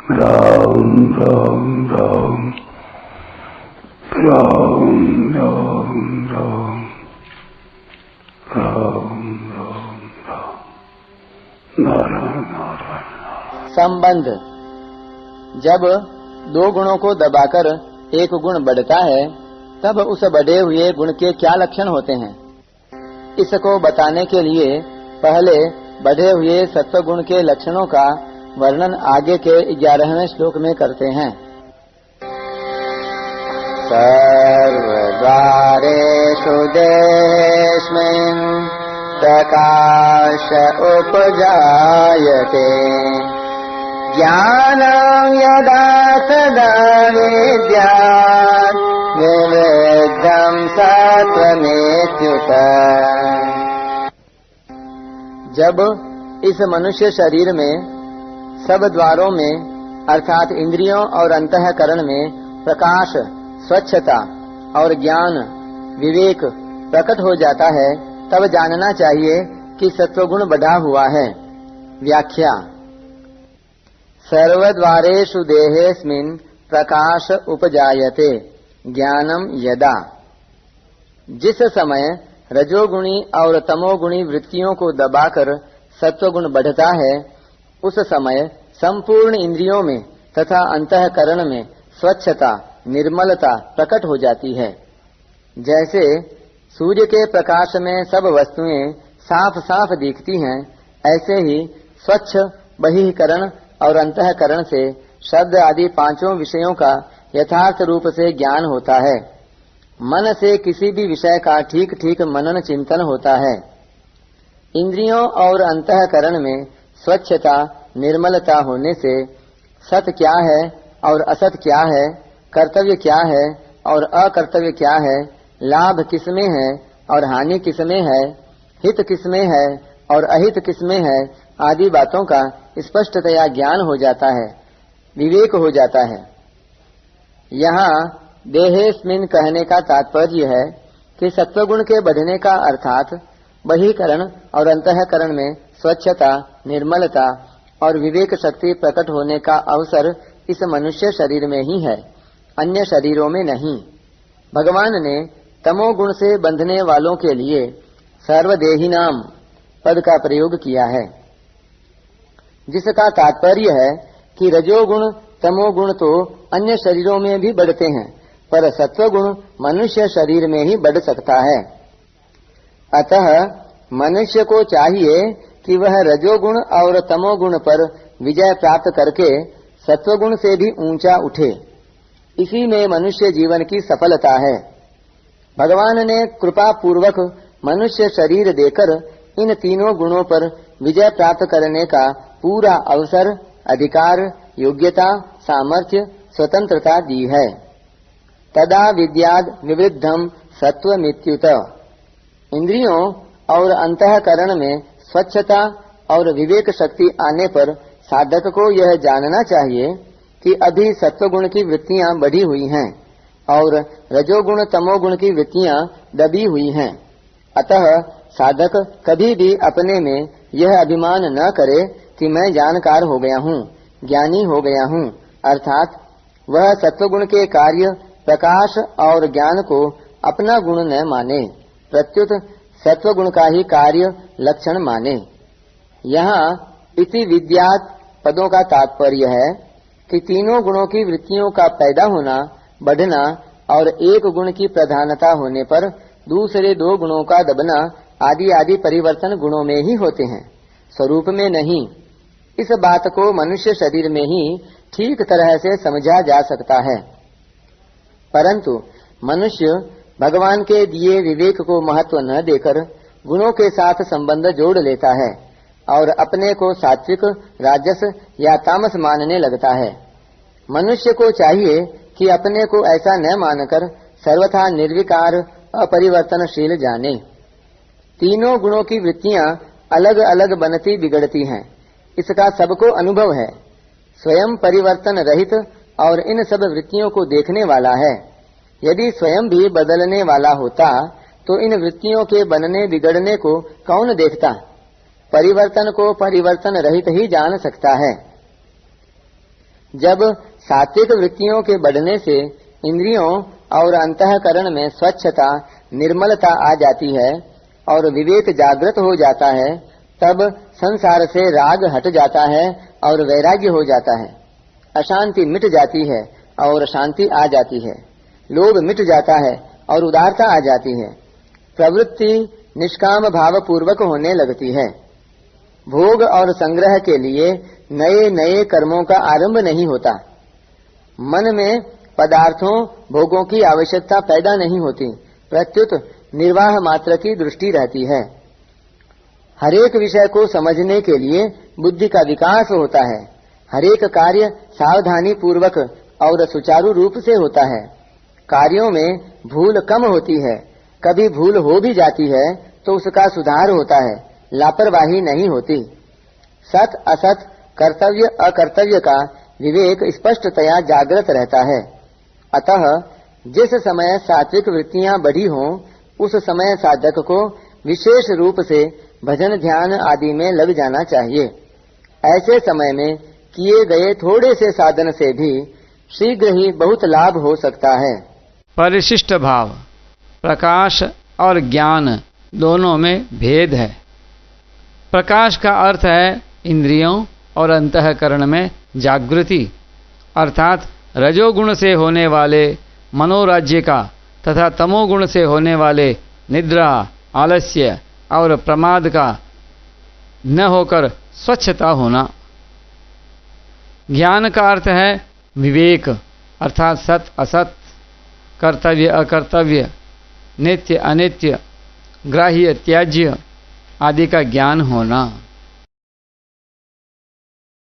राम राम राम राम राम राम राम राम राम नारायण नारायण। संबंध। जब दो गुणों को दबाकर एक गुण बढ़ता है तब उस बढ़े हुए गुण के क्या लक्षण होते हैं, इसको बताने के लिए पहले बढ़े हुए सत्व गुण के लक्षणों का वर्णन आगे के 11वें श्लोक में करते हैं। सर्वद्वारेषु देहेऽस्मिन् प्रकाश उपजायते ज्ञानं यदा तदा विद्यात् विविद्धं सत्वमेत्युत। जब इस मनुष्य शरीर में सब द्वारों में अर्थात इंद्रियों और अंतःकरण में प्रकाश, स्वच्छता और ज्ञान, विवेक प्रकट हो जाता है तब जानना चाहिए कि सत्वगुण बढ़ा हुआ है। व्याख्या। सर्वद्वारेषु देहेऽस्मिन् प्रकाश उपजायते ज्ञानम यदा। जिस समय रजोगुणी और तमोगुणी वृत्तियों को दबाकर सत्वगुण बढ़ता है उस समय संपूर्ण इंद्रियों में तथा अंतःकरण में स्वच्छता, निर्मलता प्रकट हो जाती है। जैसे सूर्य के प्रकाश में सब वस्तुएं साफ साफ दिखती हैं, ऐसे ही स्वच्छ बहिःकरण और अंतःकरण से शब्द आदि पांचों विषयों का यथार्थ रूप से ज्ञान होता है। मन से किसी भी विषय का ठीक ठीक मनन चिंतन होता है। इंद्रियों और अंतःकरण में स्वच्छता, निर्मलता होने से सत क्या है और असत क्या है, कर्तव्य क्या है और अकर्तव्य क्या है, लाभ किसमें है और हानि किसमें है, हित किसमें है और अहित किसमें है आदि बातों का स्पष्टतया ज्ञान हो जाता है, विवेक हो जाता है। यहाँ देहेऽस्मिन् कहने का तात्पर्य है कि सत्वगुण के बढ़ने का अर्थात बहिःकरण और अंतःकरण में स्वच्छता, निर्मलता और विवेक शक्ति प्रकट होने का अवसर इस मनुष्य शरीर में ही है, अन्य शरीरों में नहीं। भगवान ने तमोगुण से बंधने वालों के लिए सर्वदेहिनाम पद का प्रयोग किया है, जिसका तात्पर्य है कि रजोगुण तमोगुण तो अन्य शरीरों में भी बढ़ते हैं पर सत्वगुण मनुष्य शरीर में ही बढ़ सकता है। अतः मनुष्य को चाहिए कि वह रजोगुण और तमोगुण पर विजय प्राप्त करके सत्वगुण से भी ऊंचा उठे। इसी में मनुष्य जीवन की सफलता है। भगवान ने कृपा पूर्वक मनुष्य शरीर देकर इन तीनों गुणों पर विजय प्राप्त करने का पूरा अवसर, अधिकार, योग्यता, सामर्थ्य, स्वतंत्रता दी है। तदा विद्याद् विवृद्धम सत्वमित्युत। इंद्रियों और अंतःकरण में स्वच्छता और विवेक शक्ति आने पर साधक को यह जानना चाहिए कि अभी सत्वगुण की वृत्तियां बढ़ी हुई हैं और रजोगुण तमोगुण की वृत्तियां दबी हुई हैं। अतः साधक कभी भी अपने में यह अभिमान न करे कि मैं जानकार हो गया हूँ, ज्ञानी हो गया हूँ, अर्थात वह सत्वगुण के कार्य प्रकाश और ज्ञान को अपना गुण न माने, प्रत्युत सत्वगुण का ही कार्य लक्षण माने। यहाँ इति विद्यात् पदों का तात्पर्य है कि तीनों गुणों की वृत्तियों का पैदा होना, बढ़ना और एक गुण की प्रधानता होने पर दूसरे दो गुणों का दबना आदि आदि परिवर्तन गुणों में ही होते हैं, स्वरूप में नहीं। इस बात को मनुष्य शरीर में ही ठीक तरह से समझा जा सकता है। परंतु मनुष्य भगवान के दिए विवेक को महत्व न देकर गुणों के साथ संबंध जोड़ लेता है और अपने को सात्विक, राजस या तामस मानने लगता है। मनुष्य को चाहिए कि अपने को ऐसा न मानकर सर्वथा निर्विकार, अपरिवर्तनशील जाने। तीनों गुणों की वृत्तियां अलग अलग बनती बिगड़ती हैं, इसका सबको अनुभव है। स्वयं परिवर्तन रहित और इन सब वृत्तियों को देखने वाला है। यदि स्वयं भी बदलने वाला होता तो इन वृत्तियों के बनने बिगड़ने को कौन देखता? परिवर्तन को परिवर्तन रहित ही जान सकता है। जब सात्विक वृत्तियों के बढ़ने से इंद्रियों और अंतःकरण में स्वच्छता, निर्मलता आ जाती है और विवेक जागृत हो जाता है, तब संसार से राग हट जाता है और वैराग्य हो जाता है। अशांति मिट जाती है और शांति आ जाती है। लोभ मिट जाता है और उदारता आ जाती है। प्रवृत्ति निष्काम भाव पूर्वक होने लगती है। भोग और संग्रह के लिए नए नए कर्मों का आरंभ नहीं होता। मन में पदार्थों, भोगों की आवश्यकता पैदा नहीं होती, प्रत्युत निर्वाह मात्र की दृष्टि रहती है। हरेक विषय को समझने के लिए बुद्धि का विकास होता है। हरेक कार्य सावधानी पूर्वक और सुचारू रूप से होता है। कार्यों में भूल कम होती है। कभी भूल हो भी जाती है तो उसका सुधार होता है, लापरवाही नहीं होती। सत असत, कर्तव्य अकर्तव्य का विवेक स्पष्टतया जागृत रहता है। अतः जिस समय सात्विक वृत्तियां बढ़ी हों, उस समय साधक को विशेष रूप से भजन ध्यान आदि में लग जाना चाहिए। ऐसे समय में किए गए थोड़े से साधन से भी शीघ्र ही बहुत लाभ हो सकता है। परिशिष्ट भाव, प्रकाश और ज्ञान दोनों में भेद है। प्रकाश का अर्थ है इंद्रियों और अंतःकरण में जागृति, अर्थात रजोगुण से होने वाले मनोराज्य का तथा तमोगुण से होने वाले निद्रा, आलस्य और प्रमाद का न होकर स्वच्छता होना। ज्ञान का अर्थ है विवेक, अर्थात सत असत, कर्तव्य अकर्तव्य, नित्य अनित्य, ग्राह्य त्याज्य आदि का ज्ञान होना।